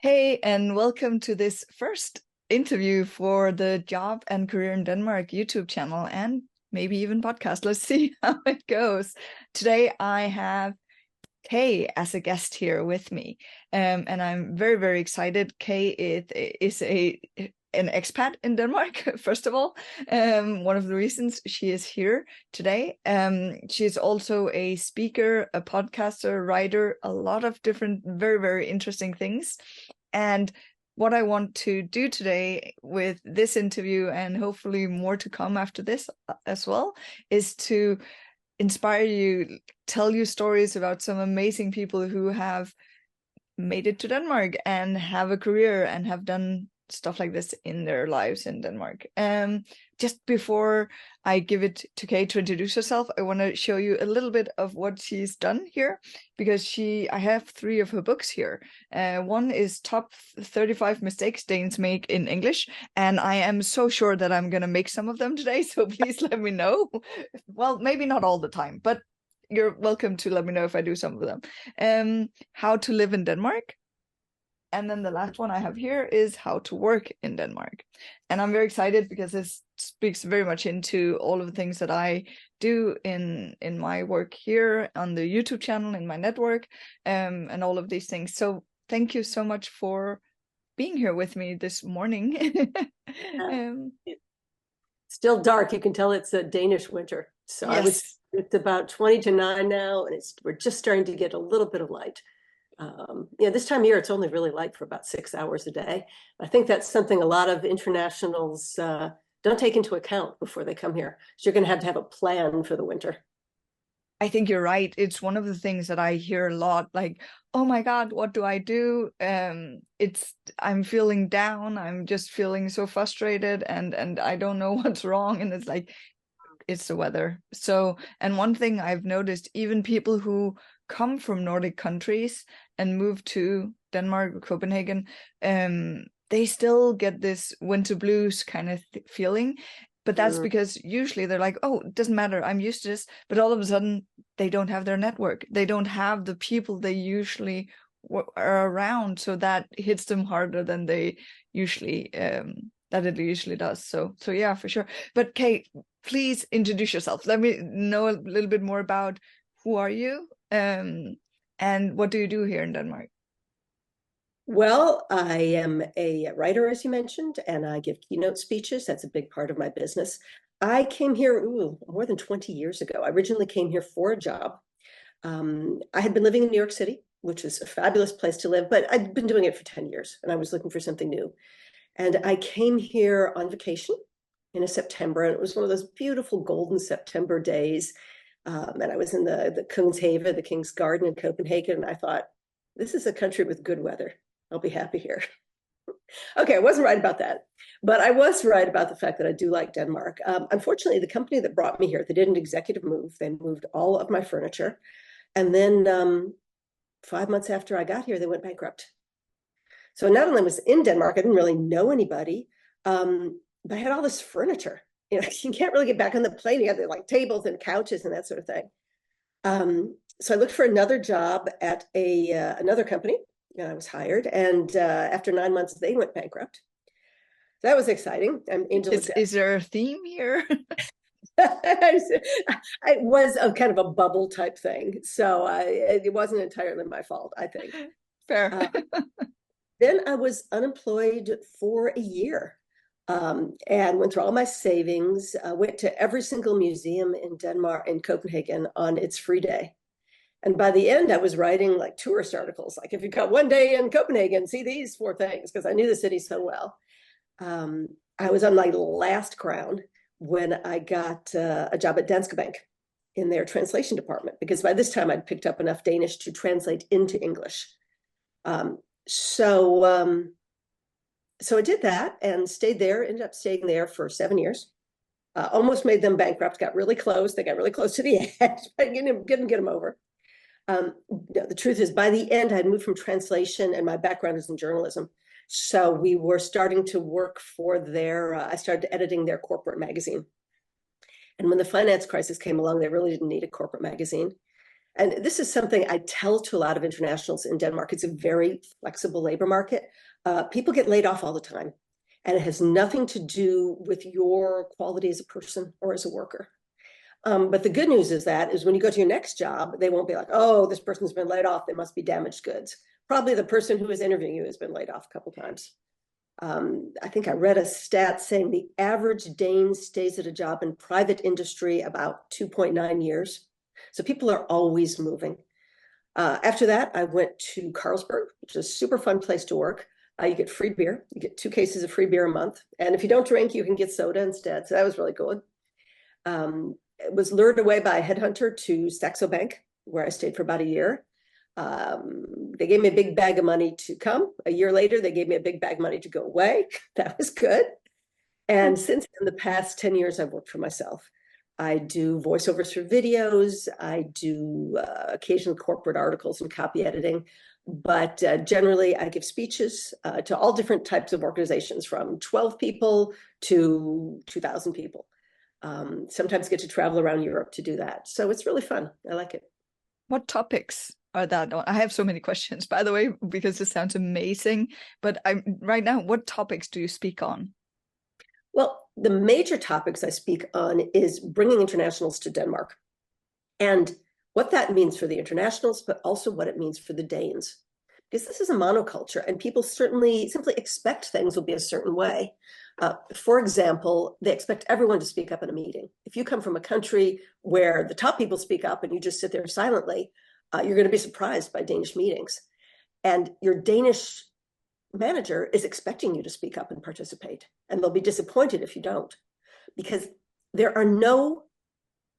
Hey, and welcome to this first interview for the Job and Career in Denmark YouTube channel and maybe even podcast. Let's see how it goes. Today, I have Kay as a guest here with me, and I'm very, very excited. Kay is an expat in Denmark, first of all. One of the reasons she is here today. She is also a speaker, a podcaster, writer, a lot of different, very, very interesting things. And what I want to do today with this interview, and hopefully more to come after this as well, is to inspire you, tell you stories about some amazing people who have made it to Denmark and have a career and have done stuff like this in their lives in Denmark. Just before I give it to Kay to introduce herself, I want to show you a little bit of what she's done here, because I have 3 of her books here. One is Top 35 Mistakes Danes Make in English, and I am so sure that I'm going to make some of them today, so please let me know. Well, maybe not all the time, but you're welcome to let me know if I do some of them. How to live in Denmark. And then the last one I have here is how to work in Denmark. And I'm very excited because this speaks very much into all of the things that I do in my work here on the YouTube channel, in my network, and all of these things. So thank you so much for being here with me this morning. Still dark. You can tell it's a Danish winter. So Yes. it's about 20 to 9 now, and we're just starting to get a little bit of light. This time of year, it's only really light for about 6 hours a day. I think that's something a lot of internationals don't take into account before they come here. So you're going to have a plan for the winter. I think you're right. It's one of the things that I hear a lot, like, oh my God, what do I do? I'm feeling down. I'm just feeling so frustrated and I don't know what's wrong. And it's like, it's the weather. So, and one thing I've noticed, even people who come from Nordic countries and move to Denmark or Copenhagen, they still get this winter blues kind of feeling. But that's because usually they're like, oh, it doesn't matter, I'm used to this. But all of a sudden, they don't have their network. They don't have the people they usually are around. So that hits them harder than they usually, that it usually does. So yeah, for sure. But Kay, please introduce yourself. Let me know a little bit more about who are you, and what do you do here in Denmark? Well, I am a writer, as you mentioned, and I give keynote speeches. That's a big part of my business. I came here more than 20 years ago. I originally came here for a job. I had been living in New York City, which is a fabulous place to live, but I'd been doing it for 10 years, and I was looking for something new. And I came here on vacation in September, and it was one of those beautiful golden September days. And I was in the Kungshave, the King's Garden in Copenhagen, and I thought, this is a country with good weather. I'll be happy here. Okay, I wasn't right about that, but I was right about the fact that I do like Denmark. Unfortunately, the company that brought me here, they did an executive move. They moved all of my furniture. And then 5 months after I got here, they went bankrupt. So not only was in Denmark, I didn't really know anybody, but I had all this furniture. You can't really get back on the plane. You got like tables and couches and that sort of thing. So I looked for another job at another company. I was hired, and after 9 months, they went bankrupt. That was exciting. Is there a theme here? It was a kind of a bubble type thing, so it wasn't entirely my fault, I think. Fair. Then I was unemployed for a year, and went through all my savings. Went to every single museum in Denmark, in Copenhagen, on its free day. And by the end, I was writing like tourist articles, like if you got one day in Copenhagen, see these 4 things, because I knew the city so well. I was on my last crown when I got a job at Danske Bank in their translation department, because by this time I'd picked up enough Danish to translate into English. So I did that and stayed there, ended up staying there for 7 years. Almost made them bankrupt, got really close. They got really close to the edge, but couldn't get them over. The truth is, by the end, I had moved from translation, and my background is in journalism. So we were starting to work for I started editing their corporate magazine. And when the finance crisis came along, they really didn't need a corporate magazine. And this is something I tell to a lot of internationals in Denmark. It's a very flexible labor market. People get laid off all the time, and it has nothing to do with your quality as a person or as a worker. But the good news is when you go to your next job, they won't be like, oh, this person's been laid off, they must be damaged goods. Probably the person who is interviewing you has been laid off a couple times. I think I read a stat saying the average Dane stays at a job in private industry about 2.9 years. So people are always moving. After that, I went to Carlsberg, which is a super fun place to work. You get free beer. You get 2 cases of free beer a month. And if you don't drink, you can get soda instead. So that was really good. It was lured away by a headhunter to Saxo Bank, where I stayed for about a year. They gave me a big bag of money to come. A year later, they gave me a big bag of money to go away. That was good. And since in the past 10 years, I've worked for myself. I do voiceovers for videos. I do occasional corporate articles and copy editing. But generally, I give speeches to all different types of organizations, from 12 people to 2,000 people. Sometimes get to travel around Europe to do that. So it's really fun. I like it. What topics are that on? I have so many questions, by the way, because this sounds amazing. But right now, what topics do you speak on? Well, the major topics I speak on is bringing internationals to Denmark, and what that means for the internationals, but also what it means for the Danes. Because this is a monoculture, and people certainly simply expect things will be a certain way. For example, they expect everyone to speak up in a meeting. If you come from a country where the top people speak up and you just sit there silently, you're going to be surprised by Danish meetings. And your Danish manager is expecting you to speak up and participate, and they'll be disappointed if you don't, because there are no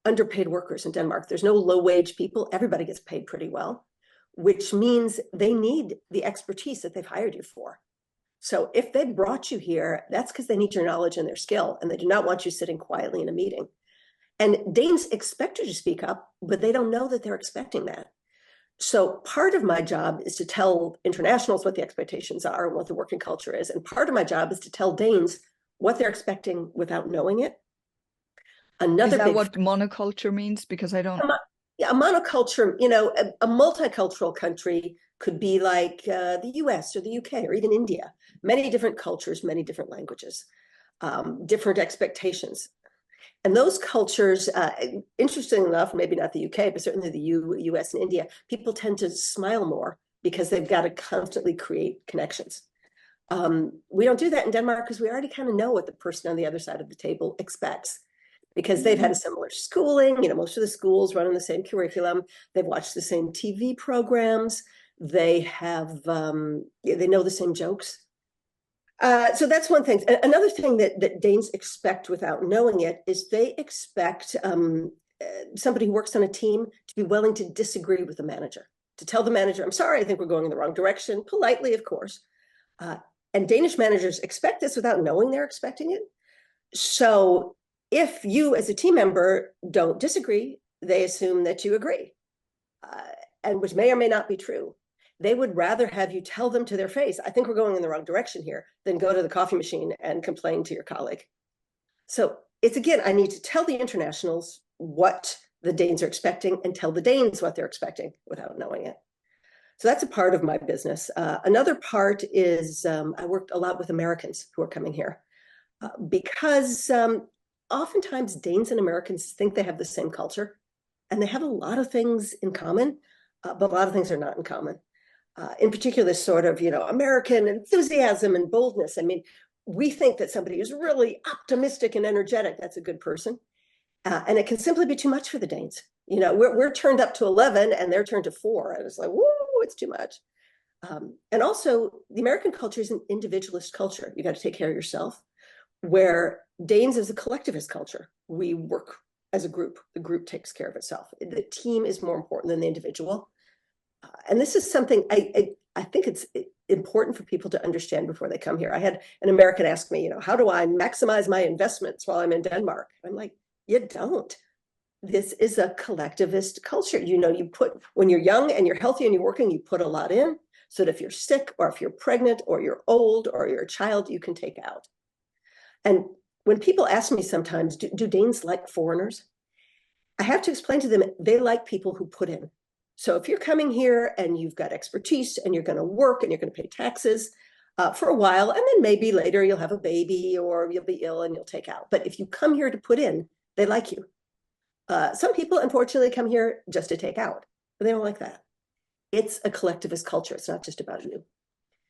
underpaid workers in Denmark. There's no low-wage people. Everybody gets paid pretty well, which means they need the expertise that they've hired you for. So if they brought you here, that's because they need your knowledge and their skill, and they do not want you sitting quietly in a meeting. And Danes expect you to speak up, but they don't know that they're expecting that. So part of my job is to tell internationals what the expectations are and what the working culture is. And part of my job is to tell Danes what they're expecting without knowing it. Is that what monoculture means? Because I don't. A monoculture, a multicultural country could be like the US or the UK or even India. Many different cultures, many different languages, different expectations. And those cultures, interestingly enough, maybe not the UK, but certainly the US and India, people tend to smile more because they've got to constantly create connections. We don't do that in Denmark because we already kind of know what the person on the other side of the table expects, because they've had a similar schooling. Most of the schools run on the same curriculum. They've watched the same TV programs. They have, they know the same jokes. So that's one thing. Another thing that Danes expect without knowing it is they expect somebody who works on a team to be willing to disagree with the manager, to tell the manager, I'm sorry, I think we're going in the wrong direction, politely, of course. And Danish managers expect this without knowing they're expecting it. So if you as a team member don't disagree, they assume that you agree, and which may or may not be true. They would rather have you tell them to their face, I think we're going in the wrong direction here, than go to the coffee machine and complain to your colleague. So it's, again, I need to tell the internationals what the Danes are expecting and tell the Danes what they're expecting without knowing it. So that's a part of my business. Another part is I worked a lot with Americans who are coming here because oftentimes Danes and Americans think they have the same culture, and they have a lot of things in common, but a lot of things are not in common. In particular, this sort of, American enthusiasm and boldness. I mean, we think that somebody who's really optimistic and energetic, that's a good person. And it can simply be too much for the Danes. We're turned up to 11 and they're turned to 4. And it's like, whoa, it's too much. And also, the American culture is an individualist culture. You got to take care of yourself. Where Danes is a collectivist culture. We work as a group. The group takes care of itself. The team is more important than the individual. And this is something I think it's important for people to understand before they come here. I had an American ask me, how do I maximize my investments while I'm in Denmark? I'm like, you don't. This is a collectivist culture. You put, when you're young and you're healthy and you're working, you put a lot in, so that if you're sick or if you're pregnant or you're old or you're a child, you can take out. And when people ask me sometimes, do Danes like foreigners? I have to explain to them, they like people who put in. So if you're coming here and you've got expertise and you're going to work and you're going to pay taxes for a while, and then maybe later you'll have a baby or you'll be ill and you'll take out. But if you come here to put in, they like you. Some people, unfortunately, come here just to take out, but they don't like that. It's a collectivist culture. It's not just about you.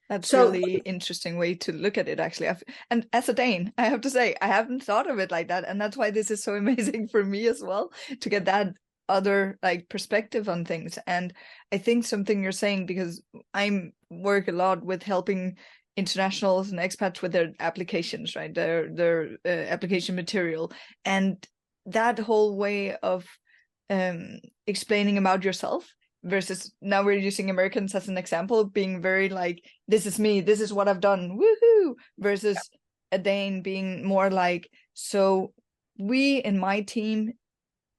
That's So, really interesting way to look at it, actually. And as a Dane, I have to say, I haven't thought of it like that. And that's why this is so amazing for me as well, to get that other like perspective on things. And I think something you're saying, because I work a lot with helping internationals and expats with their applications, right? Their application material. And that whole way of explaining about yourself, versus now we're using Americans as an example, being very like, this is me, this is what I've done, woohoo, versus a Dane being more like, so we in my team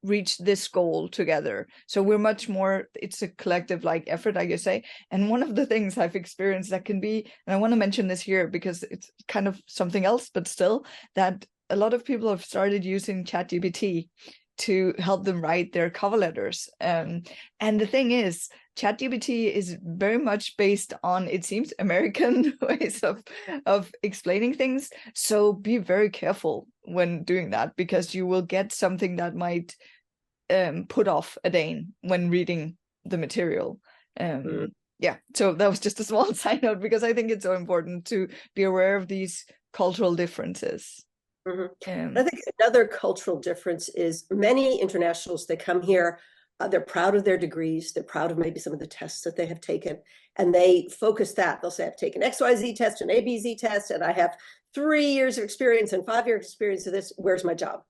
reached this goal together. So we're much more, it's a collective like effort, I guess say. And one of the things I've experienced that can be, and I want to mention this here because it's kind of something else, but still, that a lot of people have started using ChatGPT to help them write their cover letters. And the thing is, ChatGPT is very much based on, it seems, American ways of explaining things. So be very careful when doing that, because you will get something that might put off a Dane when reading the material. Yeah, so that was just a small side note, because I think it's so important to be aware of these cultural differences. I think another cultural difference is many internationals, they come here, they're proud of their degrees, they're proud of maybe some of the tests that they have taken, and they focus that. They'll say, I've taken XYZ test and ABC test, and I have 3 years of experience and 5 years experience of this. Where's my job?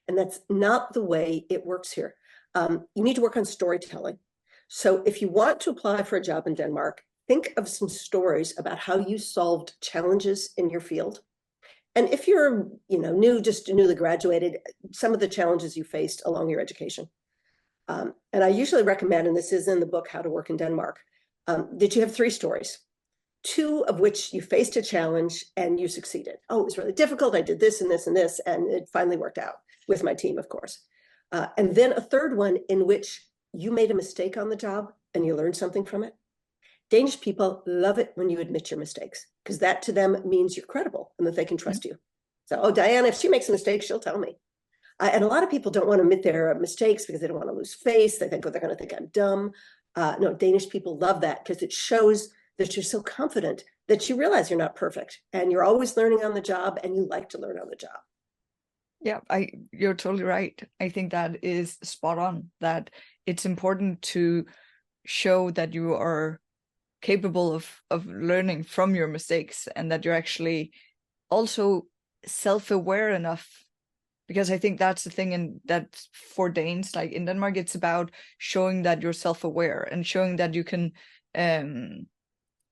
And that's not the way it works here. You need to work on storytelling. So if you want to apply for a job in Denmark, think of some stories about how you solved challenges in your field. And if you're, just newly graduated, some of the challenges you faced along your education. And I usually recommend, and this is in the book, How to Work in Denmark, that you have 3 stories, 2 of which you faced a challenge and you succeeded. Oh, it was really difficult. I did this and this and this, and it finally worked out with my team, of course. And then a 3rd one in which you made a mistake on the job and you learned something from it. Danish people love it when you admit your mistakes, because that to them means you're credible and that they can trust you. So, oh, Diana, if she makes a mistake, she'll tell me. And a lot of people don't want to admit their mistakes because they don't want to lose face. They think, oh, they're going to think I'm dumb. No, Danish people love that, because it shows that you're so confident that you realize you're not perfect and you're always learning on the job and you like to learn on the job. Yeah, you're totally right. I think that is spot on, that it's important to show that you are capable of learning from your mistakes, and that you're actually also self-aware enough, because I think that's the thing, and that for Danes, like in Denmark, it's about showing that you're self-aware and showing that you can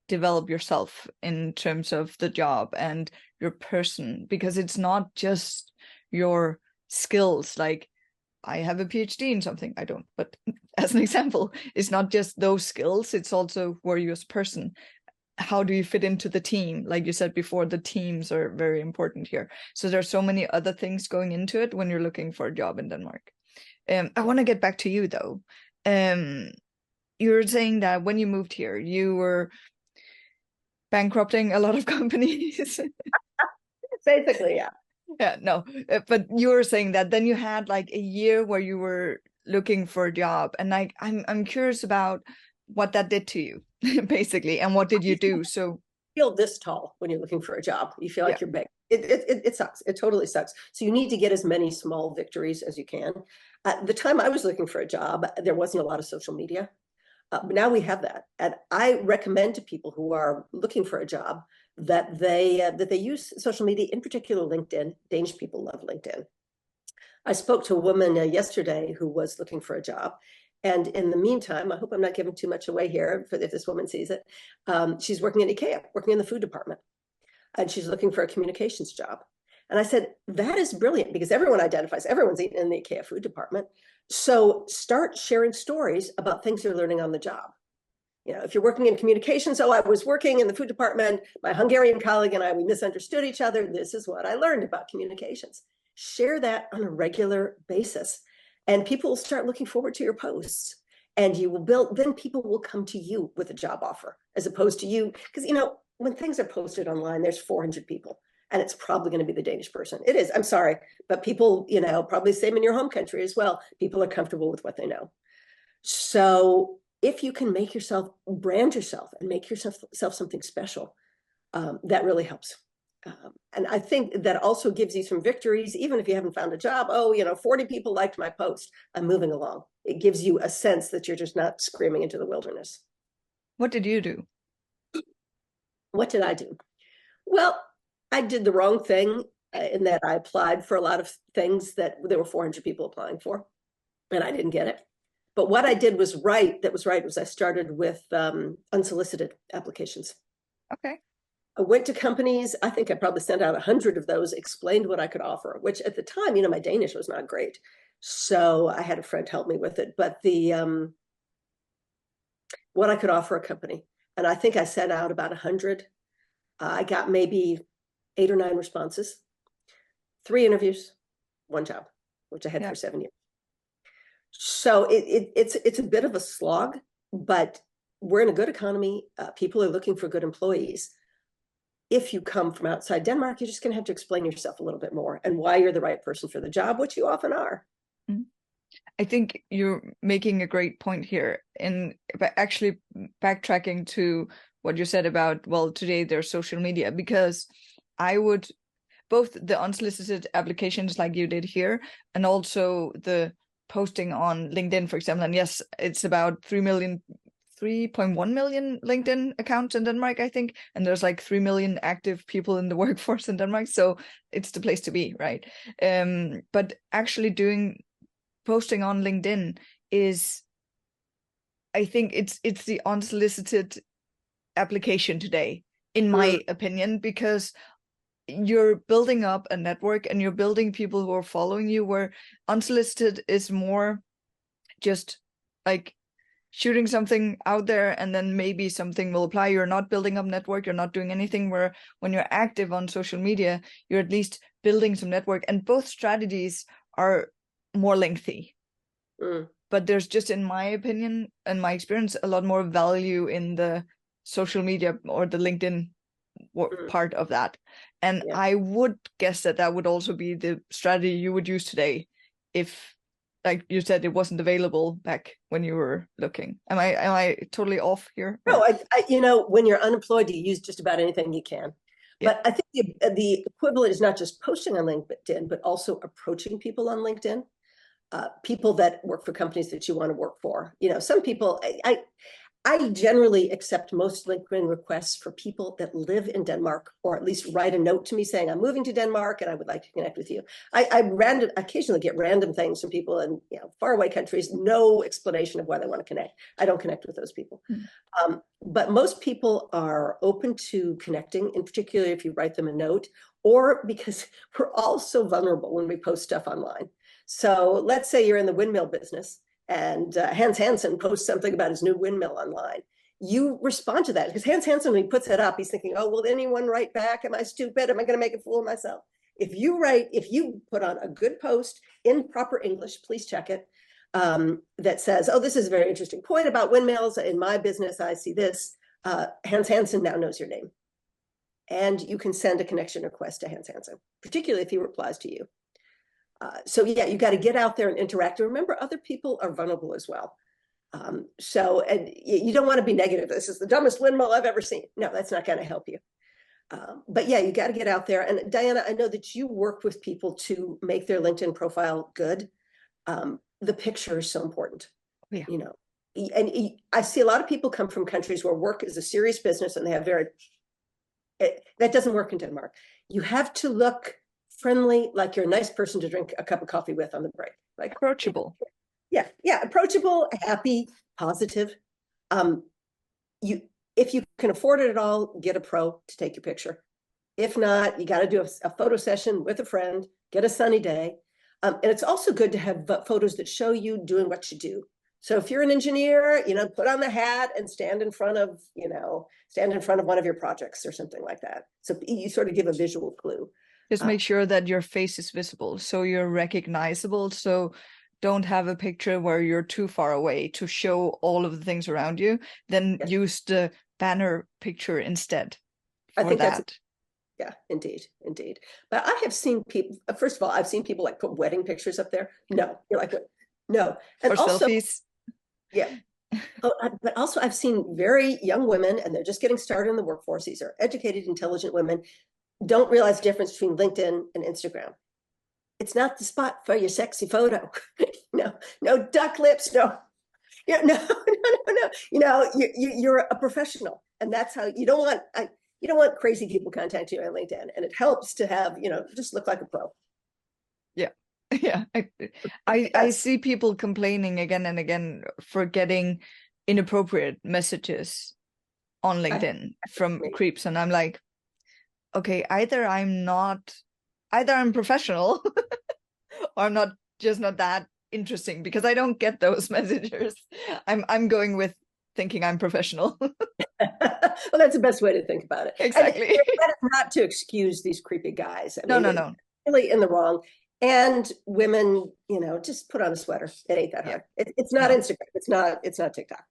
develop yourself in terms of the job and your person, because it's not just your skills. Like, I have a PhD in something, I don't, but as an example, it's not just those skills, it's also who are you as a person. How do you fit into the team? Like you said before, the teams are very important here. So there's so many other things going into it when you're looking for a job in Denmark. I want to get back to you though. You were saying that when you moved here, you were bankrupting a lot of companies. Basically, yeah. Yeah, no, but you were saying that then you had like a year where you were looking for a job, and like I'm curious about what that did to you, basically, and what did you do? So You feel this tall when you're looking for a job. You feel yeah, like you're big. It sucks. It totally sucks. So you need to get as many small victories as you can. At the time I was looking for a job, there wasn't a lot of social media. But now we have that, and I recommend to people who are looking for a job that they use social media, in particular LinkedIn. Danish people love LinkedIn. I spoke to a woman yesterday who was looking for a job, and in the meantime, I hope I'm not giving too much away here if this woman sees it. She's working at IKEA, working in the food department, and she's looking for a communications job. And I said, that is brilliant, because everyone identifies, everyone's eating in the IKEA food department. So start sharing stories about things you're learning on the job. If you're working in communications, I was working in the food department, my Hungarian colleague and I, we misunderstood each other. This is what I learned about communications. Share that on a regular basis, and people will start looking forward to your posts. and you will build, then people will come to you with a job offer as opposed to you. Because, when things are posted online, there's 400 people and it's probably going to be the Danish person. It is, I'm sorry, but people, probably the same in your home country as well. People are comfortable with what they know. So if you can brand yourself and make yourself something special, that really helps. And I think that also gives you some victories, even if you haven't found a job. 40 people liked my post. I'm moving along. It gives you a sense that you're just not screaming into the wilderness. What did you do? What did I do? Well, I did the wrong thing in that I applied for a lot of things that there were 400 people applying for, and I didn't get it. But what I did was right. That was right. Was I started with unsolicited applications. Okay. I went to companies. I think I probably sent out 100 of those, explained what I could offer, which at the time, my Danish was not great. So I had a friend help me with it. But what I could offer a company. And I think I sent out about 100. I got maybe 8 or 9 responses, 3 interviews, 1 job, which I had for 7 years. So it's a bit of a slog, but we're in a good economy. People are looking for good employees. If you come from outside Denmark, you're just going to have to explain yourself a little bit more and why you're the right person for the job, which you often are. I think you're making a great point here in actually backtracking to what you said about, well, today there's social media, because I would, both the unsolicited applications like you did here, and also the posting on LinkedIn, for example, and yes, it's about 3.1 million LinkedIn accounts in Denmark, I think, and there's like 3 million active people in the workforce in Denmark, so it's the place to be, right? But actually posting on LinkedIn is, I think it's the unsolicited application today, in my opinion, because you're building up a network and you're building people who are following you, where unsolicited is more just like shooting something out there and then maybe something will apply. You're not building up network, you're not doing anything, where when you're active on social media, you're at least building some network, and both strategies are more lengthy. But there's just, in my opinion and my experience, a lot more value in the social media or the LinkedIn part of that. And I would guess that would also be the strategy you would use today if, like you said, it wasn't available back when you were looking. Am I totally off here? No, when you're unemployed, you use just about anything you can. But I think the equivalent is not just posting on LinkedIn, but also approaching people on LinkedIn. People that work for companies that you want to work for. Some people, I generally accept most LinkedIn requests for people that live in Denmark, or at least write a note to me saying, I'm moving to Denmark and I would like to connect with you. I occasionally get random things from people in faraway countries, no explanation of why they want to connect. I don't connect with those people. But most people are open to connecting, in particular if you write them a note, or because we're all so vulnerable when we post stuff online. So let's say you're in the windmill business and Hans Hansen posts something about his new windmill online. You respond to that because Hans Hansen, when he puts it up, he's thinking, oh, will anyone write back? Am I stupid? Am I going to make a fool of myself? If you put on a good post in proper English, please check it, that says, oh, this is a very interesting point about windmills. In my business, I see this. Hans Hansen now knows your name. And you can send a connection request to Hans Hansen, particularly if he replies to you. So you got to get out there and interact. And remember, other people are vulnerable as well. And you don't want to be negative. This is the dumbest windmill I've ever seen. No, that's not going to help you. But you got to get out there. And Diana, I know that you work with people to make their LinkedIn profile good. The picture is so important. And I see a lot of people come from countries where work is a serious business and they have that doesn't work in Denmark. You have to look friendly, like you're a nice person to drink a cup of coffee with on the break. Like approachable. Approachable, happy, positive. If you can afford it at all, get a pro to take your picture. If not, you got to do a photo session with a friend, get a sunny day. And it's also good to have photos that show you doing what you do. So if you're an engineer, put on the hat and stand in front of one of your projects or something like that. So you sort of give a visual clue. Just make sure that your face is visible, so you're recognizable, so don't have a picture where you're too far away to show all of the things around you, then Yes. use the banner picture instead I for think that's, that. yeah, indeed, indeed. But I have seen people, first of all, I've seen people like put wedding pictures up there. No, you're like, no. And For also, selfies. yeah. Oh, but also I've seen very young women, and they're just getting started in the workforce. These are educated, intelligent women, don't realize the difference between LinkedIn and Instagram. It's not the spot for your sexy photo. No, no duck lips, no, no, no. You're a professional, and that's how you don't want crazy people contacting you on LinkedIn, and it helps to have just look like a pro. Yeah. Yeah. I see people complaining again and again for getting inappropriate messages on LinkedIn from creeps. And I'm like, okay, either I'm professional or I'm not that interesting, because I don't get those messages. I'm going with thinking I'm professional. Well, that's the best way to think about it. Exactly. And that is not to excuse these creepy guys. I mean, No. really in the wrong. And women, just put on a sweater. It ain't that hard. It's not Instagram. It's not TikTok.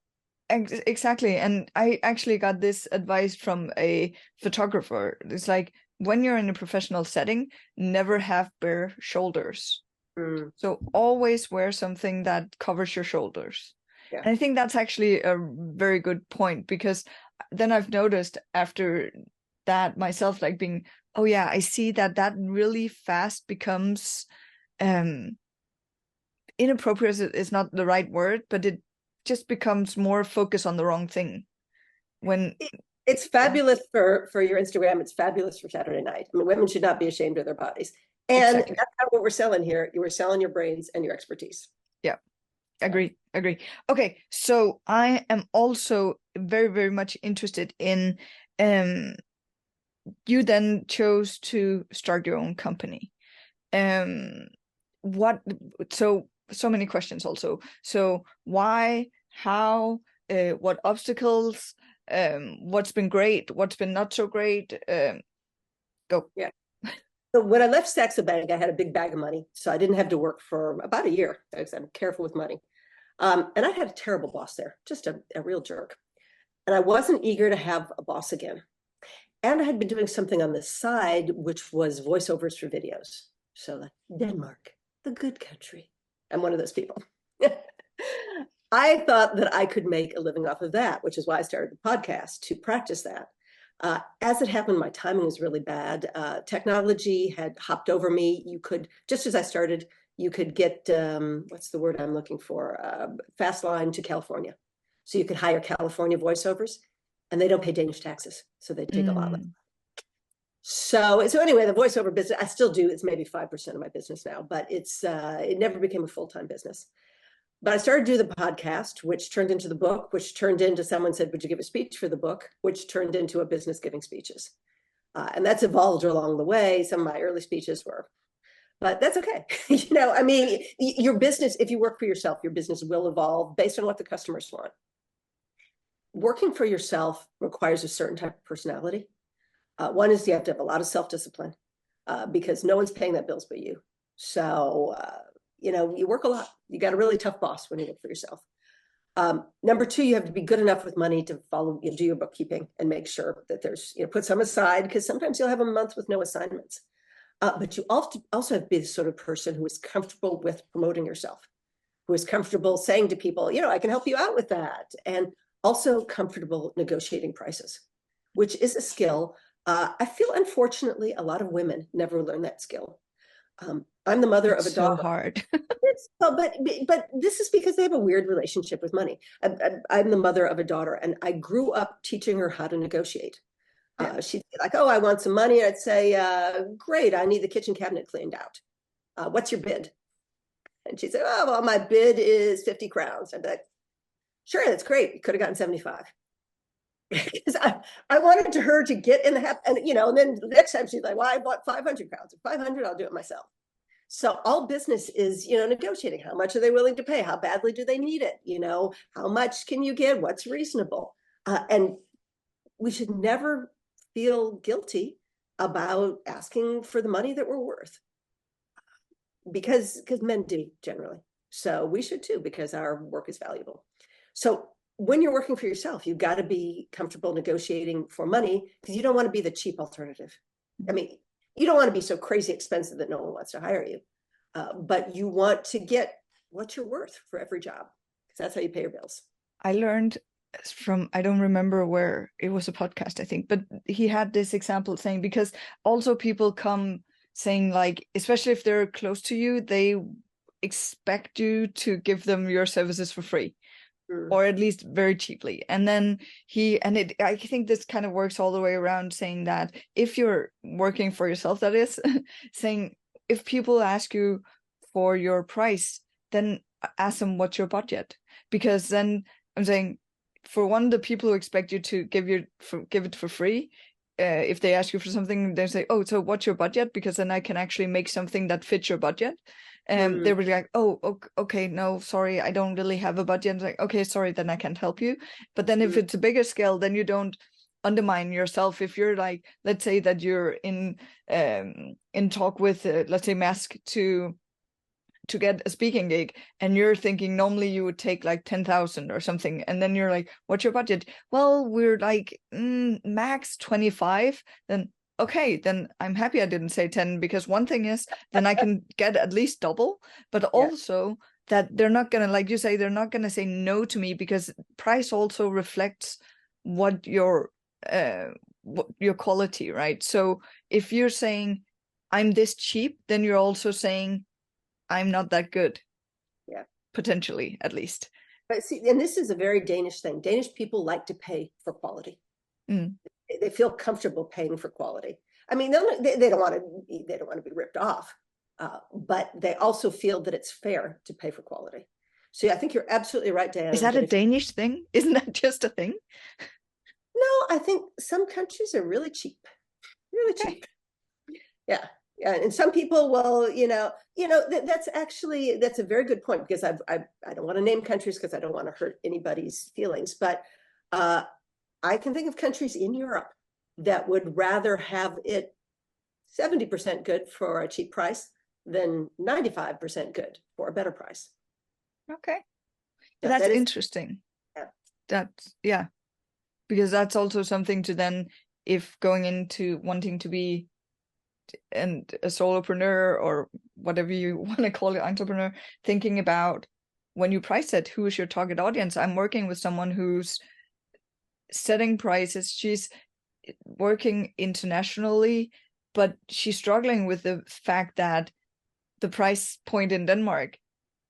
Exactly. And I actually got this advice from a photographer. It's like, when you're in a professional setting, never have bare shoulders. Mm, So always wear something that covers your shoulders. yeah. And I think that's actually a very good point, because then I've noticed after that myself, like being, oh yeah, I see that really fast becomes inappropriate is not the right word, but it just becomes more focus on the wrong thing. When It's fabulous for your Instagram. It's fabulous for Saturday night. I mean, women should not be ashamed of their bodies. And exactly. that's not what we're selling here. You were selling your brains and your expertise. Yeah. Agree. Okay, so I am also very, very much interested in you then chose to start your own company. What so many questions also. So why, how, what obstacles, what's been great, what's been not so great? Go. Yeah. So when I left Saxo Bank, I had a big bag of money. So I didn't have to work for about a year, because I'm careful with money. And I had a terrible boss there, just a real jerk. And I wasn't eager to have a boss again. And I had been doing something on the side, which was voiceovers for videos. So like Denmark, the good country. I'm one of those people. I thought that I could make a living off of that, which is why I started the podcast, to practice that. As it happened, my timing was really bad. Technology had hopped over me. You could, just as I started, you could get, what's the word I'm looking for? Fast line to California. So you could hire California voiceovers, and they don't pay Danish taxes. So they take a lot less. So anyway, the voiceover business, I still do. It's maybe 5% of my business now, but it never became a full-time business. But I started to do the podcast, which turned into the book, which turned into someone said, would you give a speech for the book, which turned into a business giving speeches. And that's evolved along the way. Some of my early speeches were, but that's okay. I mean, your business, if you work for yourself, your business will evolve based on what the customers want. Working for yourself requires a certain type of personality. One is you have to have a lot of self-discipline, because no one's paying that bills but you. So, you work a lot. You got a really tough boss when you work for yourself. Number two, you have to be good enough with money to do your bookkeeping and make sure that there's, put some aside, because sometimes you'll have a month with no assignments. But you also have to be the sort of person who is comfortable with promoting yourself, who is comfortable saying to people, I can help you out with that. And also comfortable negotiating prices, which is a skill. I feel, unfortunately, a lot of women never learn that skill. I'm the mother of a daughter. So hard. But this is because they have a weird relationship with money. I'm the mother of a daughter, and I grew up teaching her how to negotiate. She'd be like, oh, I want some money. I'd say, great, I need the kitchen cabinet cleaned out. What's your bid? And she'd say, oh, well, my bid is 50 crowns. I'd be like, sure, that's great. You could have gotten 75. Because I wanted her to get in the habit, and then the next time she's like, well, I bought 500 crowns. At 500, I'll do it myself. So all business is, negotiating. How much are they willing to pay? How badly do they need it? How much can you give? What's reasonable? And we should never feel guilty about asking for the money that we're worth, because men do generally. So we should too, because our work is valuable. So when you're working for yourself, you've got to be comfortable negotiating for money, because you don't want to be the cheap alternative. I mean, you don't want to be so crazy expensive that no one wants to hire you. But you want to get what you're worth for every job, because that's how you pay your bills. I learned from, I don't remember where, it was a podcast, I think, but he had this example saying, because also people come saying, like, especially if they're close to you, they expect you to give them your services for free. Or at least very cheaply. And then I think this kind of works all the way around, saying that if you're working for yourself, that is, saying if people ask you for your price, then ask them what's your budget. Because then I'm saying, for one, the people who expect you to give it for free, if they ask you for something, they say, oh, so what's your budget? Because then I can actually make something that fits your budget. They were like, oh, okay, no, sorry, I don't really have a budget. And like, okay, sorry, then I can't help you. But then if it's a bigger scale, then you don't undermine yourself. If you're like, let's say that you're in talk with, let's say, Mask to get a speaking gig, and you're thinking normally you would take like 10,000 or something, and then you're like, what's your budget? Well, we're like max 25. Then okay, then I'm happy I didn't say 10, because one thing is, then I can get at least double, but also that they're not gonna, like you say, they're not gonna say no to me, because price also reflects what your quality, right? So if you're saying I'm this cheap, then you're also saying I'm not that good. Yeah. Potentially, at least. But see, and this is a very Danish thing. Danish people like to pay for quality. They feel comfortable paying for quality. I mean, they don't want to be ripped off, but they also feel that it's fair to pay for quality. So yeah, I think you're absolutely right, Diana. Is that a Danish thing? Isn't that just a thing? No, I think some countries are really cheap, really cheap. Yeah. Yeah, and some people will, that's a very good point, because I don't want to name countries, because I don't want to hurt anybody's feelings, but I can think of countries in Europe that would rather have it 70% good for a cheap price than 95% good for a better price. Okay, that's interesting. Yeah, because that's also something to then, if going into wanting to be a solopreneur, or whatever you want to call it, entrepreneur, thinking about when you price it, who is your target audience? I'm working with someone who's setting prices. She's working internationally, but she's struggling with the fact that the price point in Denmark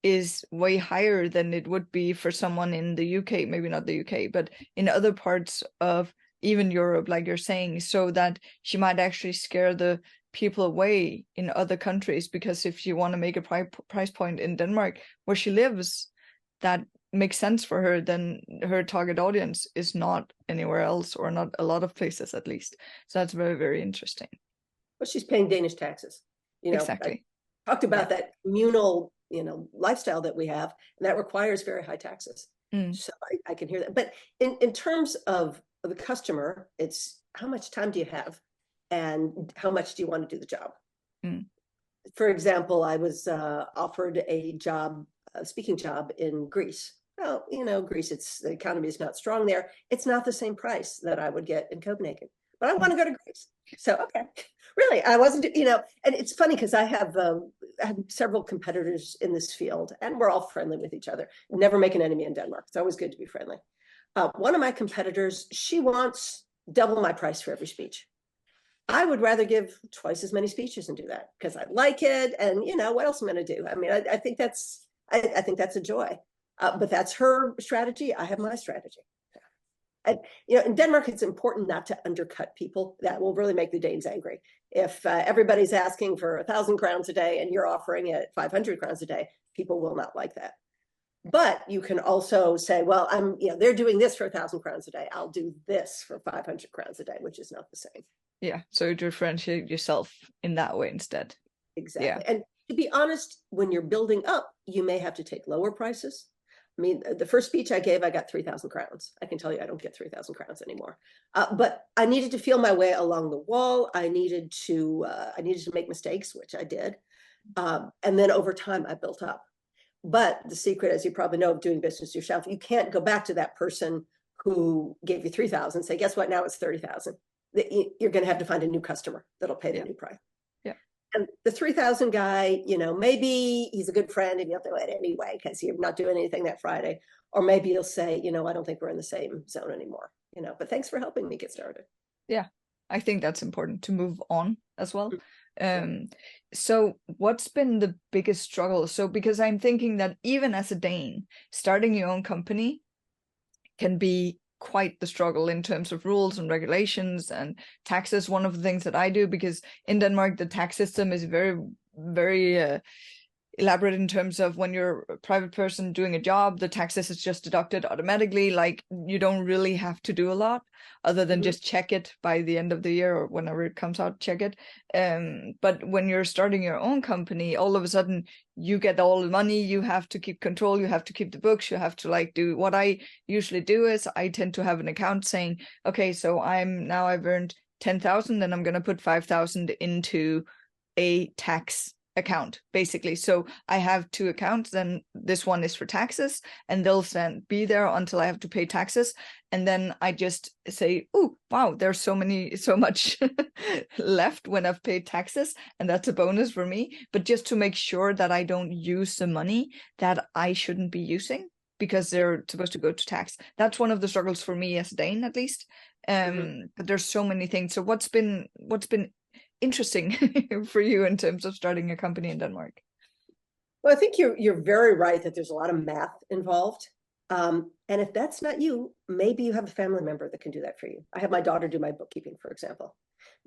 is way higher than it would be for someone in the UK, maybe not the UK, but in other parts of even Europe, like you're saying, so that she might actually scare the people away in other countries, because if you want to make a price point in Denmark where she lives that makes sense for her, then her target audience is not anywhere else, or not a lot of places at least. So that's very, very interesting. Well, she's paying Danish taxes. Exactly. I talked about that communal, lifestyle that we have, and that requires very high taxes. So I can hear that. But in terms of the customer, it's how much time do you have, and how much do you want to do the job? For example, I was offered a speaking job in Greece. Well, Greece, the economy is not strong there. It's not the same price that I would get in Copenhagen, but I want to go to Greece. So, okay, really, I wasn't, and it's funny, because I have several competitors in this field, and we're all friendly with each other. Never make an enemy in Denmark. It's always good to be friendly. One of my competitors, she wants double my price for every speech. I would rather give twice as many speeches and do that, because I like it. And what else am I going to do? I mean, I think that's a joy. But that's her strategy. I have my strategy. And in Denmark, it's important not to undercut people. That will really make the Danes angry. If everybody's asking for 1,000 crowns a day and you're offering it 500 crowns a day, people will not like that. But you can also say, well, they're doing this for 1,000 crowns a day. I'll do this for 500 crowns a day, which is not the same. Yeah, so you differentiate yourself in that way instead. Exactly. Yeah. And to be honest, when you're building up, you may have to take lower prices. I mean, the first speech I gave, I got 3,000 crowns. I can tell you I don't get 3,000 crowns anymore. But I needed to feel my way along the wall. I needed to make mistakes, which I did. And then over time, I built up. But the secret, as you probably know, of doing business yourself, you can't go back to that person who gave you 3,000 and say, guess what, now it's 30,000. You're going to have to find a new customer that'll pay the new price. Yeah. And the 3,000 guy, maybe he's a good friend and you'll do it anyway because you're not doing anything that Friday. Or maybe you'll say, I don't think we're in the same zone anymore, but thanks for helping me get started. Yeah, I think that's important to move on as well. So what's been the biggest struggle? So because I'm thinking that even as a Dane, starting your own company can be quite the struggle in terms of rules and regulations and taxes. One of the things that I do, because in Denmark, the tax system is very, very elaborate in terms of when you're a private person doing a job, the taxes is just deducted automatically. Like you don't really have to do a lot other than just check it by the end of the year or whenever it comes out, check it. But when you're starting your own company, all of a sudden you get all the money, you have to keep control, you have to keep the books, you have to do what I usually do is I tend to have an account saying, okay, so I've earned 10,000 and I'm going to put 5,000 into a tax account basically. So I have two accounts, then this one is for taxes and they'll be there until I have to pay taxes, and then I just say, oh wow, there's so much left when I've paid taxes, and that's a bonus for me. But just to make sure that I don't use the money that I shouldn't be using because they're supposed to go to tax. That's one of the struggles for me as a Dane, at least. But there's so many things. So what's been interesting for you in terms of starting a company in Denmark? Well, I think you're very right that there's a lot of math involved. And if that's not you, maybe you have a family member that can do that for you. I have my daughter do my bookkeeping, for example,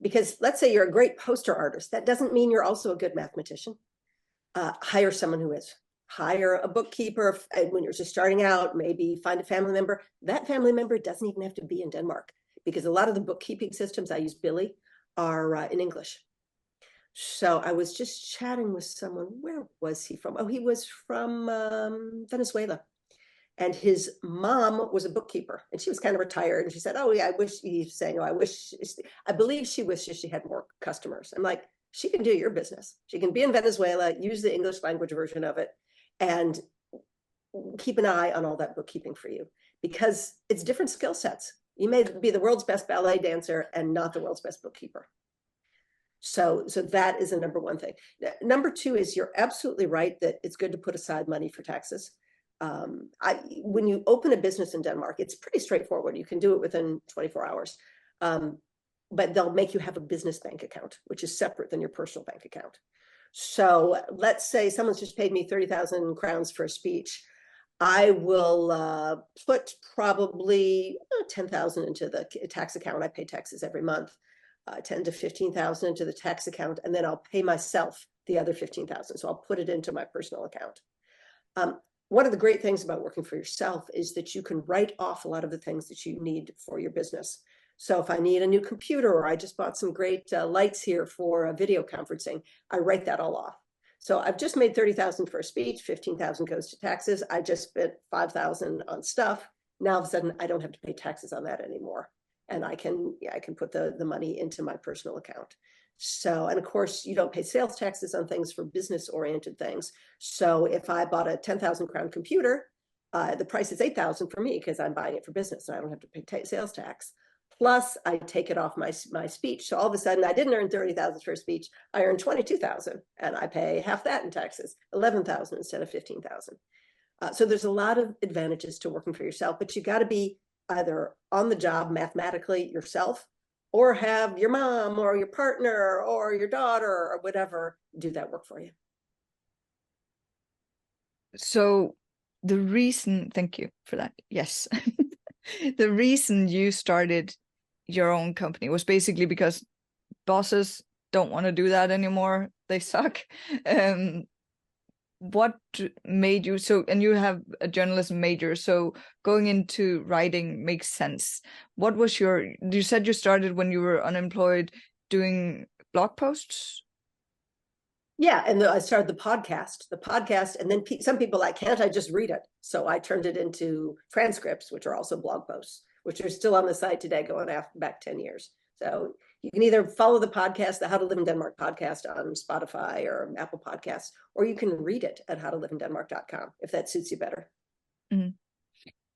because let's say you're a great poster artist. That doesn't mean you're also a good mathematician. Hire someone who is. Hire a bookkeeper. And when you're just starting out, maybe find a family member. That family member doesn't even have to be in Denmark, because a lot of the bookkeeping systems, I use Billy, are in English. So I was just chatting with someone. Where was he from? Oh, he was from Venezuela. And his mom was a bookkeeper and she was kind of retired. And she said, oh yeah, I believe she wishes she had more customers. I'm like, she can do your business. She can be in Venezuela, use the English language version of it, and keep an eye on all that bookkeeping for you, because it's different skill sets. You may be the world's best ballet dancer and not the world's best bookkeeper. So that is a number one thing. Number two is you're absolutely right that it's good to put aside money for taxes. When you open a business in Denmark, it's pretty straightforward. You can do it within 24 hours. But they'll make you have a business bank account, which is separate than your personal bank account. So let's say someone's just paid me 30,000 crowns for a speech. I will put probably 10,000 into the tax account. I pay taxes every month, 10 to 15,000 into the tax account, and then I'll pay myself the other 15,000. So I'll put it into my personal account. One of the great things about working for yourself is that you can write off a lot of the things that you need for your business. So if I need a new computer, or I just bought some great lights here for video conferencing, I write that all off. So I've just made 30,000 for a speech, 15,000 goes to taxes. I just spent 5,000 on stuff. Now all of a sudden I don't have to pay taxes on that anymore. And I can put the money into my personal account. So, and of course you don't pay sales taxes on things for business oriented things. So if I bought a 10,000 crown computer, the price is 8,000 for me because I'm buying it for business and I don't have to pay sales tax. Plus I take it off my speech. So all of a sudden I didn't earn 30,000 for a speech. I earned 22,000 and I pay half that in taxes, 11,000 instead of 15,000. So there's a lot of advantages to working for yourself, but you got to be either on the job mathematically yourself, or have your mom or your partner or your daughter or whatever do that work for you. So thank you for that. Yes. The reason you started your own company was basically because bosses don't want to do that anymore. They suck. What made you and you have a journalism major, so going into writing makes sense. What was you said you started when you were unemployed doing blog posts? Yeah, and I started the podcast, and then some people like, can't I just read it? So I turned it into transcripts, which are also blog posts, which are still on the site today, going back 10 years. So You can either follow the podcast, the How to Live in Denmark podcast on Spotify or Apple Podcasts, or you can read it at howtoliveindenmark.com if that suits you better. Mm.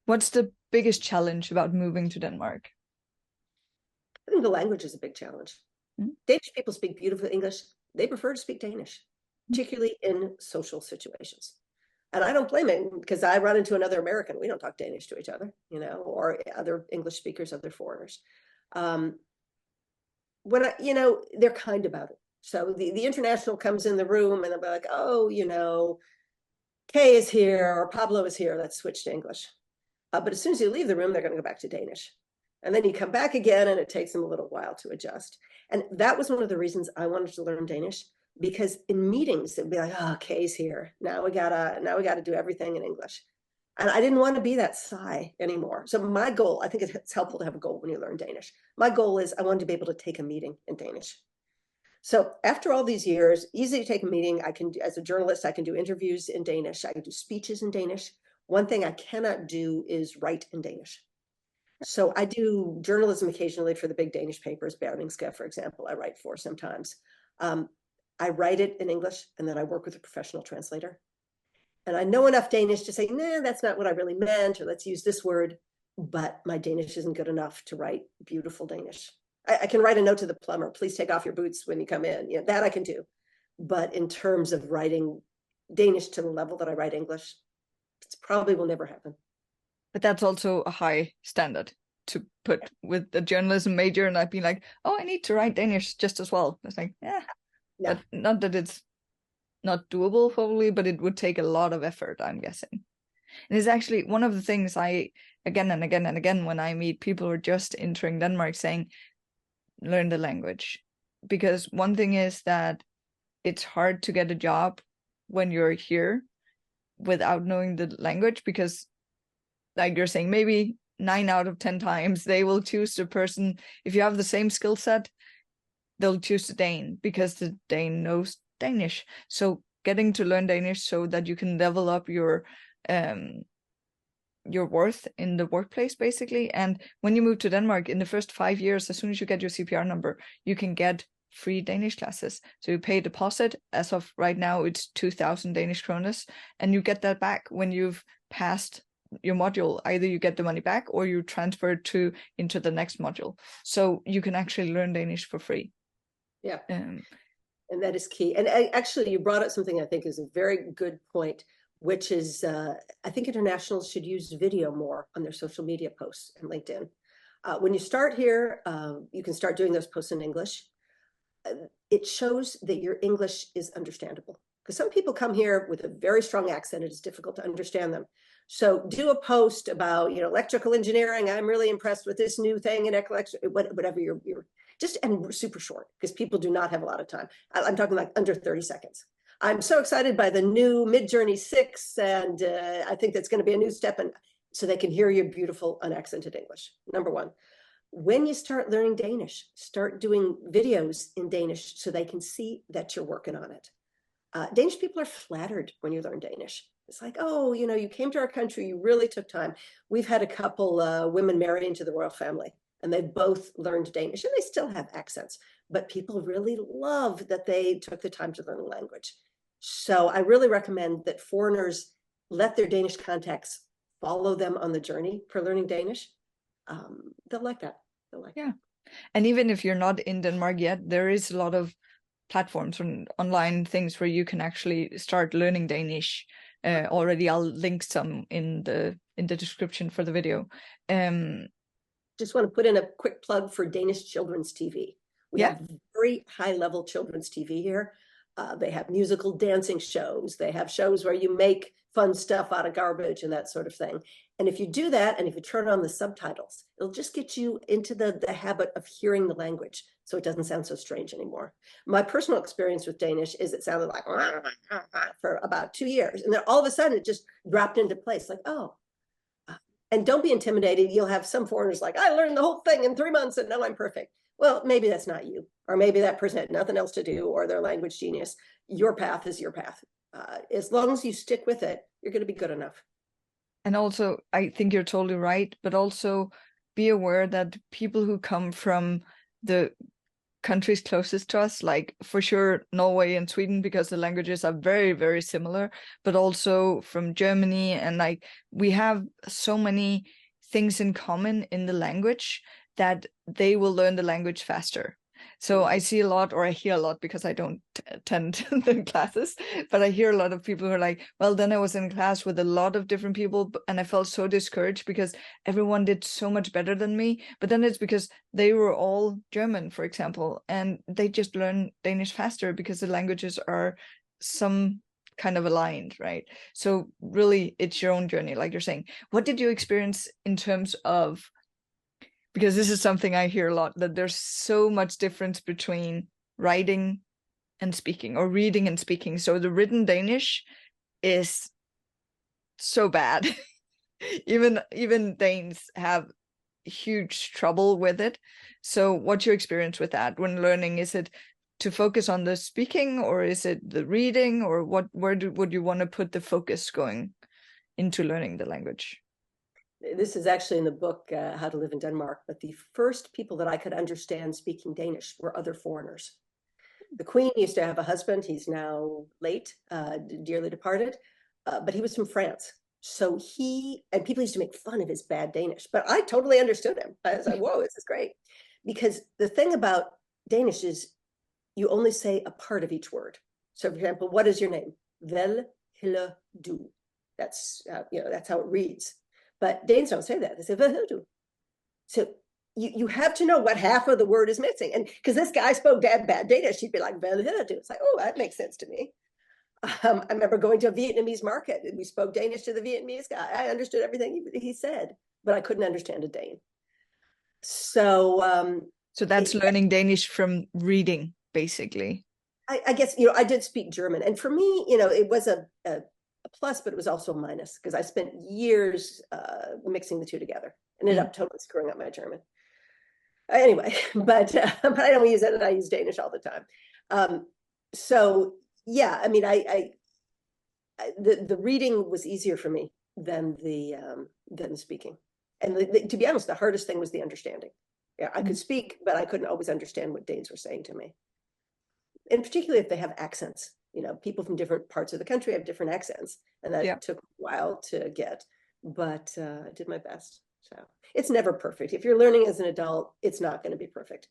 What's the biggest challenge about moving to Denmark? I think the language is a big challenge. Danish people speak beautiful English. They prefer to speak Danish, particularly in social situations. And I don't blame it, because I run into another American. We don't talk Danish to each other, or other English speakers, other foreigners. They're kind about it. So the international comes in the room and they'll be like, oh, Kay is here or Pablo is here. Let's switch to English. But as soon as you leave the room, they're going to go back to Danish. And then you come back again and it takes them a little while to adjust. And that was one of the reasons I wanted to learn Danish, because in meetings, they'd be like, oh, Kay's here. Now we gotta do everything in English. And I didn't want to be that sigh anymore. So my goal, I think it's helpful to have a goal when you learn Danish. My goal is I wanted to be able to take a meeting in Danish. So after all these years, easy to take a meeting. I can, as a journalist, I can do interviews in Danish. I can do speeches in Danish. One thing I cannot do is write in Danish. So I do journalism occasionally for the big Danish papers, Berlingske, for example, I write for sometimes. I write it in English, and then I work with a professional translator. And I know enough Danish to say, nah, that's not what I really meant, or let's use this word. But my Danish isn't good enough to write beautiful Danish. I can write a note to the plumber, please take off your boots when you come in. That I can do. But in terms of writing Danish to the level that I write English, it probably will never happen. But that's also a high standard to put with the journalism major, and I'd be like, oh, I need to write Danish just as well. It's like, yeah. But not that it's not doable probably, but it would take a lot of effort, I'm guessing. And it's actually one of the things I, again and again and again, when I meet people who are just entering Denmark, saying, learn the language. Because one thing is that it's hard to get a job when you're here without knowing the language, because like you're saying, maybe 9 out of 10 times they will choose the person. If you have the same skill set, they'll choose the Dane because the Dane knows Danish. So getting to learn Danish so that you can level up your worth in the workplace, basically. And when you move to Denmark, in the first 5 years, as soon as you get your CPR number, you can get free Danish classes. So you pay a deposit. As of right now, it's 2,000 Danish kroner, and you get that back when you've passed your module. Either you get the money back or you transfer it into the next module. So you can actually learn Danish for free. Yeah. And that is key. And actually, you brought up something I think is a very good point, which is I think internationals should use video more on their social media posts and LinkedIn. When you start here, you can start doing those posts in English. It shows that your English is understandable, because some people come here with a very strong accent. It is difficult to understand them. So do a post about, electrical engineering. I'm really impressed with this new thing in whatever you're just, and super short, because people do not have a lot of time. I'm talking like under 30 seconds. I'm so excited by the new Midjourney 6, and I think that's going to be a new step, and so they can hear your beautiful unaccented English. Number one. When you start learning Danish, start doing videos in Danish so they can see that you're working on it. Danish people are flattered when you learn Danish. It's like, oh, you came to our country, you really took time. We've had a couple women marry into the royal family, and they both learned Danish, and they still have accents, but people really love that they took the time to learn the language. So I really recommend that foreigners let their Danish contacts follow them on the journey for learning Danish. They'll like that. Yeah. And even if you're not in Denmark yet, there is a lot of platforms and online things where you can actually start learning Danish already. I'll link some in the description for the video. Just want to put in a quick plug for Danish children's TV. We have very high level children's TV here. They have musical dancing shows. They have shows where you make fun stuff out of garbage and that sort of thing. And if you do that, and if you turn on the subtitles, it'll just get you into the habit of hearing the language, so it doesn't sound so strange anymore. My personal experience with Danish is it sounded like for about 2 years. And then all of a sudden it just dropped into place, like, oh. And don't be intimidated. You'll have some foreigners like, I learned the whole thing in 3 months and now I'm perfect. Well, maybe that's not you. Or maybe that person had nothing else to do, or they're language genius. Your path is your path. As long as you stick with it, you're going to be good enough. And also, I think you're totally right, but also be aware that people who come from the countries closest to us, like for sure Norway and Sweden, because the languages are very, very similar, but also from Germany. And like we have so many things in common in the language that they will learn the language faster. So I see a lot, or I hear a lot, because I don't attend the classes, but I hear a lot of people who are like, well, then I was in class with a lot of different people and I felt so discouraged because everyone did so much better than me. But then it's because they were all German, for example, and they just learn Danish faster because the languages are some kind of aligned, right? So really, it's your own journey, like you're saying. What did you experience in terms of, because this is something I hear a lot, that there's so much difference between writing and speaking, or reading and speaking. So the written Danish is so bad. even Danes have huge trouble with it. So what's your experience with that when learning? Is it to focus on the speaking, or is it the reading, or would you want to put the focus going into learning the language? This is actually in the book, How to Live in Denmark, but the first people that I could understand speaking Danish were other foreigners. The Queen used to have a husband. He's now late, dearly departed, but he was from France. So and people used to make fun of his bad Danish, but I totally understood him. I was like, whoa, this is great. Because the thing about Danish is you only say a part of each word. So for example, what is your name? Vel, hille, du. That's, that's how it reads. But Danes don't say that. They say, vel, hille, du. So you have to know what half of the word is missing. And because this guy spoke bad Danish, he'd be like, vel, hille, du. It's like, oh, that makes sense to me. I remember going to a Vietnamese market and we spoke Danish to the Vietnamese guy. I understood everything he said, but I couldn't understand a Dane. So that's learning Danish from reading, basically. I guess, I did speak German. And for me, it was a plus, but it was also a minus because I spent years mixing the two together. Ended up totally screwing up my German. Anyway, but I don't use it, and I use Danish all the time. So yeah, I mean, the reading was easier for me than the speaking. And to be honest, the hardest thing was the understanding. Yeah, I could speak, but I couldn't always understand what Danes were saying to me. And particularly if they have accents. People from different parts of the country have different accents, and that took a while to get, but I did my best. So it's never perfect. If you're learning as an adult, it's not going to be perfect.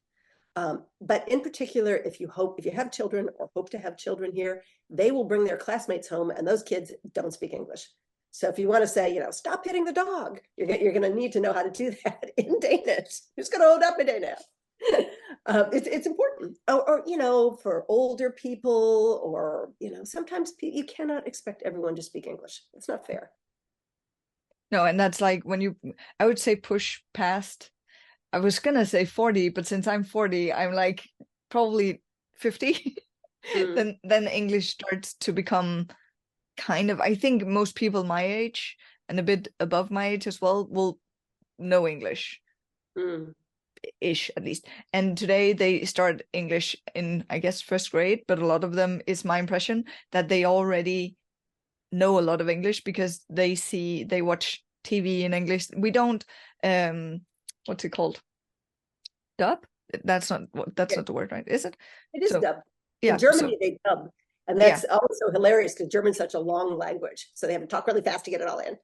But in particular, if you have children or hope to have children here, they will bring their classmates home, and those kids don't speak English. So if you want to say, stop hitting the dog, you're going to need to know how to do that in Danish. Who's going to hold up in Danish? It's important. Or for older people, or, sometimes you cannot expect everyone to speak English. It's not fair. No, and that's like I would say push past, I was gonna say 40, but since I'm 40, I'm like probably 50. Then English starts to become kind of, I think most people my age and a bit above my age as well will know English. Ish, at least. And today they start English in, I guess, first grade, but a lot of them, is my impression, that they already know a lot of English because they watch TV in English. We don't what's it called? Dub? That's not the word, right? Is it? It is dub. Yeah. In Germany, they dub. And that's also hilarious because German's such a long language. So they have to talk really fast to get it all in.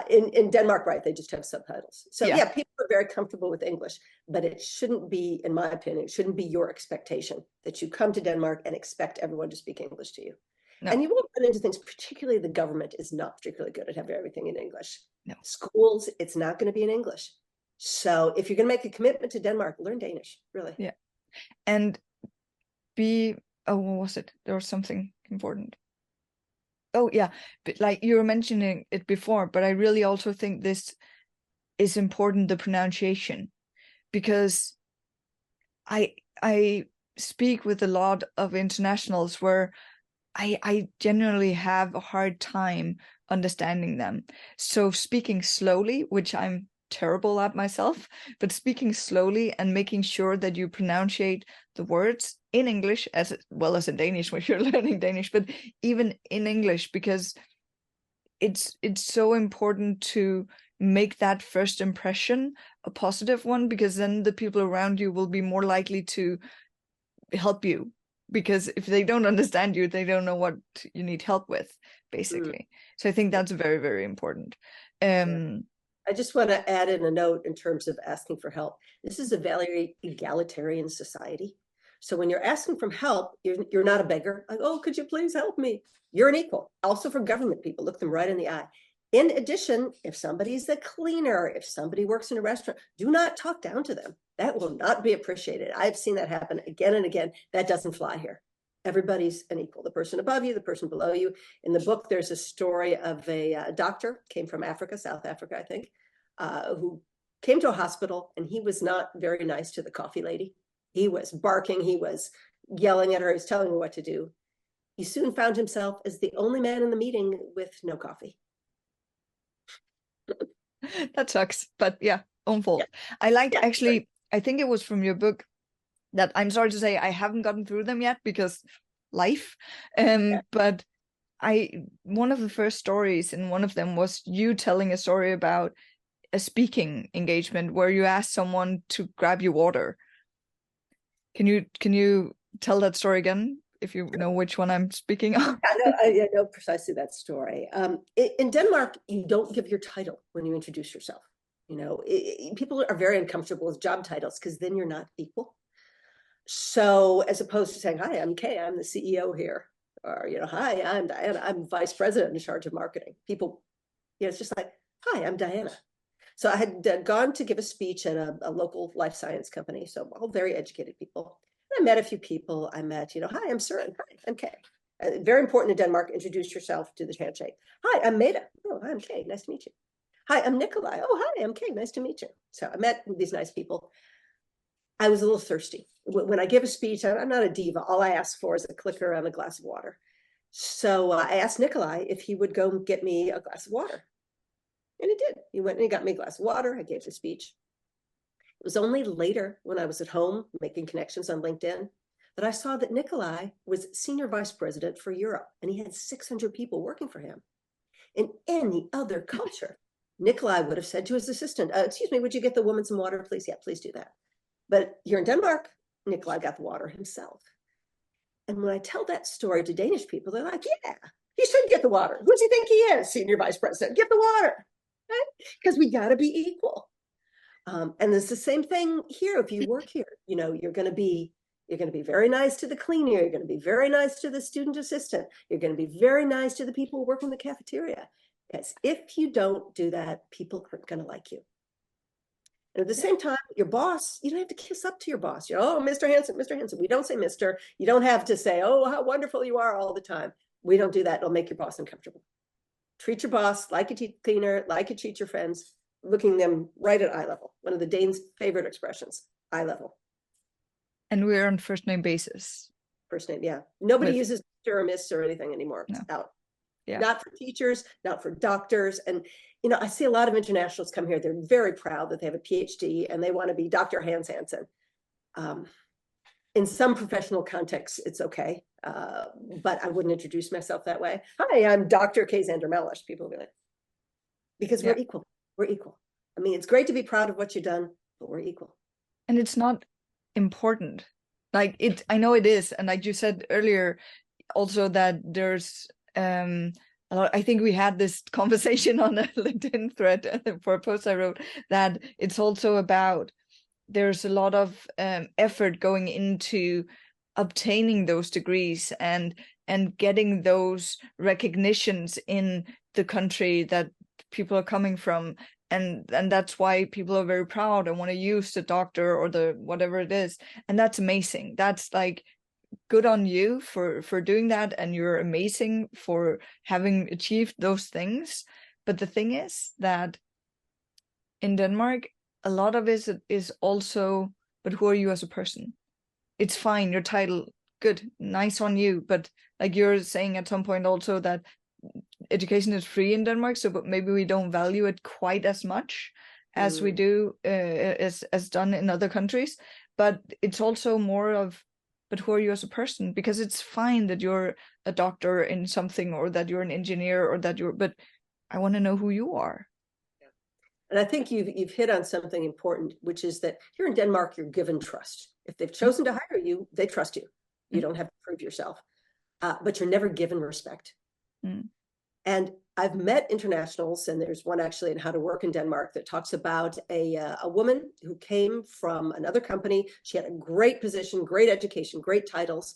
In Denmark, right, they just have subtitles. So yeah, people are very comfortable with English, but it shouldn't be, in my opinion, it shouldn't be your expectation that you come to Denmark and expect everyone to speak English to you. No. And you won't run into things, particularly the government is not particularly good at having everything in English. No. Schools, it's not going to be in English. So if you're going to make a commitment to Denmark, learn Danish, really. Yeah. And what was it? There was something important. Oh yeah, but like you were mentioning it before, but I really also think this is important, the pronunciation, because I speak with a lot of internationals where I genuinely have a hard time understanding them. So speaking slowly, which I'm terrible at myself, but speaking slowly and making sure that you pronunciate the words in English as well as in Danish when you're learning Danish, but even in English, because it's so important to make that first impression a positive one, because then the people around you will be more likely to help you, because if they don't understand you, they don't know what you need help with, basically. So I think that's very, very important. Yeah. I just want to add in a note in terms of asking for help. This is a very egalitarian society. So when you're asking for help, you're not a beggar. Like, oh, could you please help me? You're an equal. Also for government people, look them right in the eye. In addition, if somebody's a cleaner, if somebody works in a restaurant, do not talk down to them. That will not be appreciated. I've seen that happen again and again. That doesn't fly here. Everybody's an equal. The person above you, the person below you. In the book, there's a story of a doctor, came from Africa, South Africa, I think, who came to a hospital, and he was not very nice to the coffee lady. He was barking, he was yelling at her, he was telling her what to do. He soon found himself as the only man in the meeting with no coffee. That sucks, but yeah, own fault. Yeah. I liked, Yeah, actually, right. I think it was from your book that, I'm sorry to say, I haven't gotten through them yet because life. Yeah. But one of the first stories in one of them was you telling a story about a speaking engagement where you asked someone to grab you water. Can you tell that story again, if you know which one I'm speaking of? I know precisely that story. In Denmark, you don't give your title when you introduce yourself. You know, people are very uncomfortable with job titles because then you're not equal. So as opposed to saying, hi, I'm Kay, I'm the CEO here. Or, you know, hi, I'm Diana, I'm vice president in charge of marketing. People, you know, it's just like, hi, I'm Diana. So I had gone to give a speech at a local life science company. So all very educated people. And I met a few people. I met, you know, hi, I'm Søren. Hi, I'm Kay. Very important in Denmark, introduce yourself, do the handshake. Hi, I'm Maida. Oh, I'm Kay, nice to meet you. Hi, I'm Nikolai. Oh, hi, I'm Kay, nice to meet you. So I met these nice people. I was a little thirsty. When I give a speech, I'm not a diva. All I ask for is a clicker and a glass of water. So I asked Nikolai if he would go get me a glass of water. And he did. He went and he got me a glass of water. I gave the speech. It was only later, when I was at home making connections on LinkedIn, that I saw that Nikolai was senior vice president for Europe, and he had 600 people working for him. In any other culture, Nikolai would have said to his assistant, excuse me, would you get the woman some water, please? Yeah, please do that. But here in Denmark, Nikolai got the water himself. And when I tell that story to Danish people, they're like, yeah, he should get the water. Who does he think he is, senior vice president? Get the water, right? Because we got to be equal. And it's the same thing here. If you work here, you know, you're going to be very nice to the cleaner. You're going to be very nice to the student assistant. You're going to be very nice to the people who work in the cafeteria. Because if you don't do that, people aren't going to like you. And at the same time, your boss, you don't have to kiss up to your boss. You know, oh, Mr. Hanson, Mr. Hanson. We don't say Mr. You don't have to say, oh, how wonderful you are all the time. We don't do that. It'll make your boss uncomfortable. Treat your boss like you treat cleaner, like you treat your friends, looking them right at eye level. One of the Danes' favorite expressions, eye level. And we're on first name basis. First name, yeah. Nobody uses Mr. or Miss or anything anymore. It's out. Yeah. Not for teachers, not for doctors. And, you know, I see a lot of internationals come here. They're very proud that they have a PhD and they want to be Dr. Hans Hansen. In some professional contexts, it's okay. But I wouldn't introduce myself that way. Hi, I'm Dr. Kay Xander Mellish. People will be like, because we're equal. We're equal. I mean, it's great to be proud of what you've done, but we're equal. And it's not important. Like it, I know it is. And like you said earlier, also that there's a lot, I think we had this conversation on a LinkedIn thread for a post I wrote, that it's also about, there's a lot of effort going into obtaining those degrees and getting those recognitions in the country that people are coming from, and that's why people are very proud and want to use the doctor or the whatever it is, and that's amazing. That's like, good on you for doing that, and you're amazing for having achieved those things. But the thing is that in Denmark, a lot of it is also, but who are you as a person? It's fine, your title, good, nice on you, but like you're saying at some point also that education is free in Denmark, so but maybe we don't value it quite as much as we do as done in other countries. But it's also more of, but who are you as a person? Because it's fine that you're a doctor in something, or that you're an engineer, or that you're, but I want to know who you are. And I think you've hit on something important, which is that here in Denmark, you're given trust. If they've chosen to hire you, they trust you. You don't have to prove yourself, but you're never given respect. Mm. And I've met internationals, and there's one actually in How to Work in Denmark that talks about a woman who came from another company. She had a great position, great education, great titles.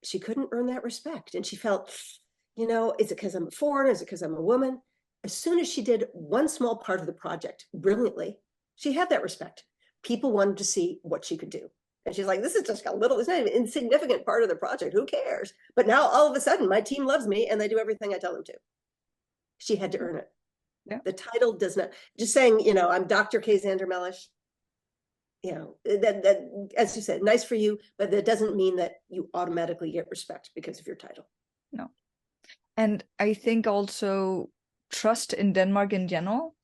She couldn't earn that respect. And she felt, is it because I'm a foreigner? Is it because I'm a woman? As soon as she did one small part of the project brilliantly, she had that respect. People wanted to see what she could do. And she's like, this is just a little, it's not even an insignificant part of the project. Who cares? But now all of a sudden, my team loves me and they do everything I tell them to. She had to earn it. Yeah. The title does not, just saying, I'm Dr. Kay Xander Mellish. That, as you said, nice for you, but that doesn't mean that you automatically get respect because of your title. No. And I think also trust in Denmark in general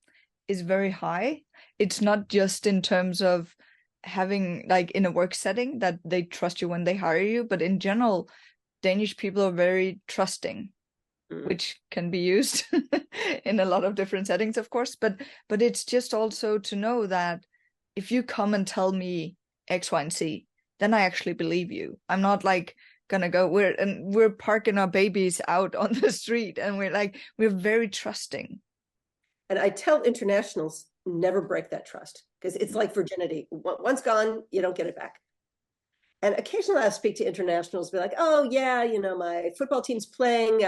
is very high. It's not just in terms of having, like, in a work setting that they trust you when they hire you, but in general, Danish people are very trusting, which can be used in a lot of different settings, of course. But it's just also to know that if you come and tell me X, Y, and Z, then I actually believe you. I'm not like gonna go, we're parking our babies out on the street and we're very trusting. And I tell internationals, never break that trust, because it's like virginity. Once gone, you don't get it back. And occasionally I speak to internationals, be like, oh yeah, my football team's playing.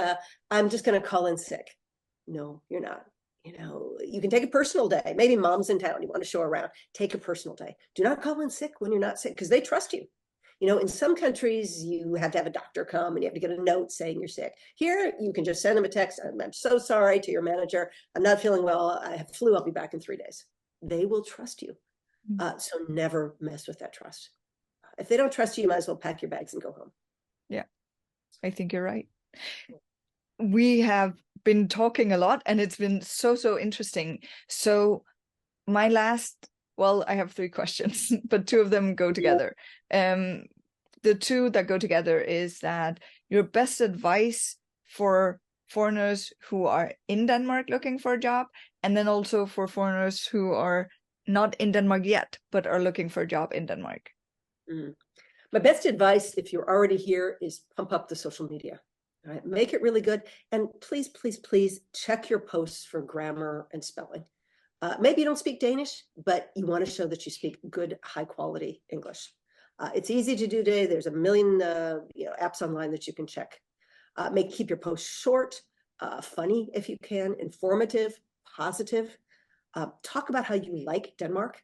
I'm just going to call in sick. No, you're not. You can take a personal day. Maybe mom's in town. You want to show her around. Take a personal day. Do not call in sick when you're not sick, because they trust you. In some countries, you have to have a doctor come and you have to get a note saying you're sick. Here, you can just send them a text. I'm so sorry to your manager. I'm not feeling well. I have flu. I'll be back in 3 days. They will trust you. So never mess with that trust. If they don't trust you, you might as well pack your bags and go home. Yeah, I think you're right. We have been talking a lot and it's been so interesting. So my last, well, I have 3 questions, but 2 of them go together. The 2 that go together is that your best advice for foreigners who are in Denmark looking for a job, and then also for foreigners who are not in Denmark yet, but are looking for a job in Denmark. My best advice, if you're already here, is pump up the social media. All right, make it really good. And please, please, please check your posts for grammar and spelling. Maybe you don't speak Danish, but you want to show that you speak good, high quality English. It's easy to do today. There's a million apps online that you can check. Keep your posts short, funny if you can, informative, positive. Talk about how you like Denmark.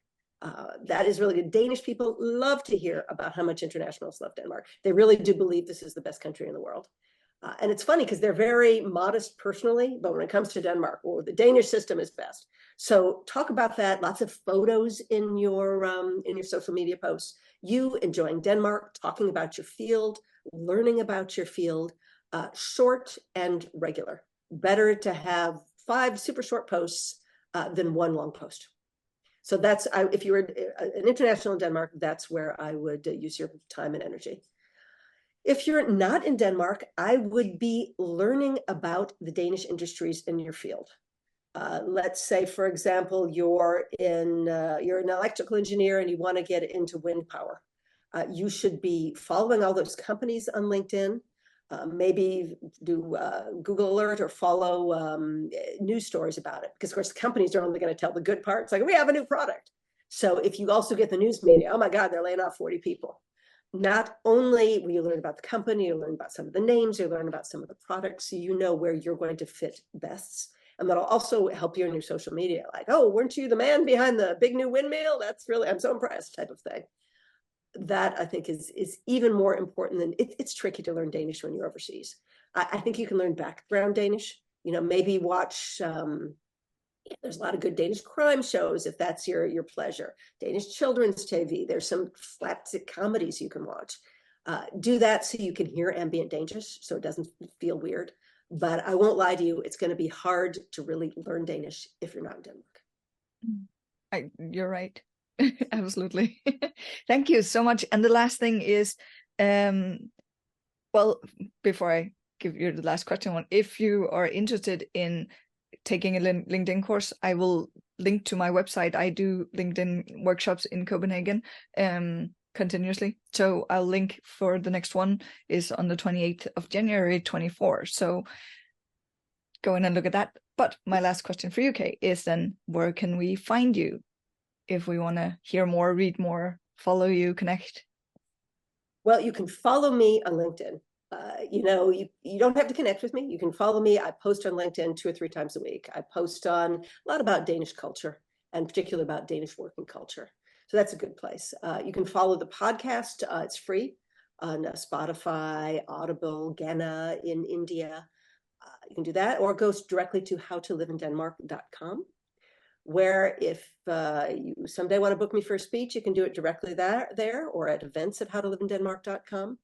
That is really good. Danish people love to hear about how much internationals love Denmark. They really do believe this is the best country in the world. And it's funny because they're very modest personally, but when it comes to Denmark, the Danish system is best. So talk about that. Lots of photos in your social media posts. You enjoying Denmark, talking about your field, learning about your field, short and regular. Better to have 5 super short posts than 1 long post. So that's, if you were an international in Denmark, that's where I would use your time and energy. If you're not in Denmark, I would be learning about the Danish industries in your field. Let's say, for example, you're an electrical engineer and you want to get into wind power. You should be following all those companies on LinkedIn. Maybe do Google Alert or follow news stories about it. Because, of course, companies are only going to tell the good parts. Like, we have a new product. So if you also get the news media, oh, my God, they're laying off 40 people. Not only will you learn about the company, you learn about some of the names, you learn about some of the products, so you know where you're going to fit best. And that'll also help you in your social media. Like, oh, weren't you the man behind the big new windmill? That's really, I'm so impressed type of thing. That I think is even more important than it's tricky to learn Danish when you're overseas. I think you can learn background Danish. Maybe watch. There's a lot of good Danish crime shows if that's your pleasure. Danish children's TV. There's some slapstick comedies you can watch. Do that so you can hear ambient Danish, so it doesn't feel weird. But I won't lie to you, it's going to be hard to really learn Danish if you're not in Denmark. You're right. Absolutely. Thank you so much. And the last thing is, well, before I give you the last question, if you are interested in taking a LinkedIn course, I will link to my website. I do LinkedIn workshops in Copenhagen continuously. So I'll link for the next one is on the 28th of January 24. So go in and look at that. But my last question for you, Kay, is then where can we find you if we want to hear more, read more, follow you, connect? Well, you can follow me on LinkedIn. You don't have to connect with me. You can follow me. I post on LinkedIn 2 or 3 times a week. I post on a lot about Danish culture, and particularly about Danish working culture. So that's a good place. You can follow the podcast. It's free on Spotify, Audible, Ghana in India. You can do that, or it goes directly to howtoliveindenmark.com, where if you someday want to book me for a speech, you can do it directly there or at events@howtoliveindenmark.com,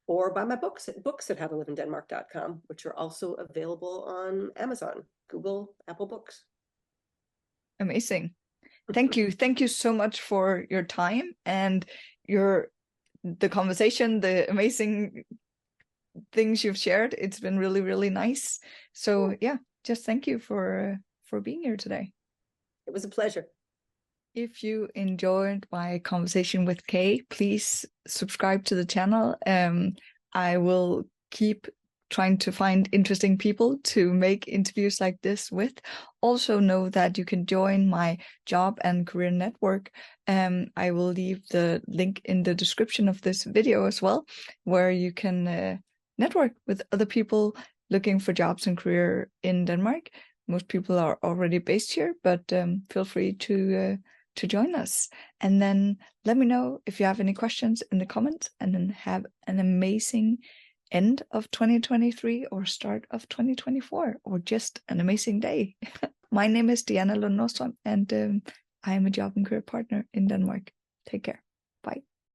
or buy my books at howtoliveindenmark.com, which are also available on Amazon, Google, Apple Books. Amazing. Thank you. Thank you so much for your time and the conversation, the amazing things you've shared. It's been really, really nice. So yeah, just thank you for being here today. It was a pleasure. If you enjoyed my conversation with Kay, please subscribe to the channel. I will keep trying to find interesting people to make interviews like this with. Also know that you can join my job and career network. I will leave the link in the description of this video as well, where you can network with other people looking for jobs and career in Denmark. Most people are already based here, but feel free to join us. And then let me know if you have any questions in the comments, and then have an amazing end of 2023 or start of 2024, or just an amazing day. My name is Diana Lund Nordstrøm, and I am a job and career partner in Denmark. Take care.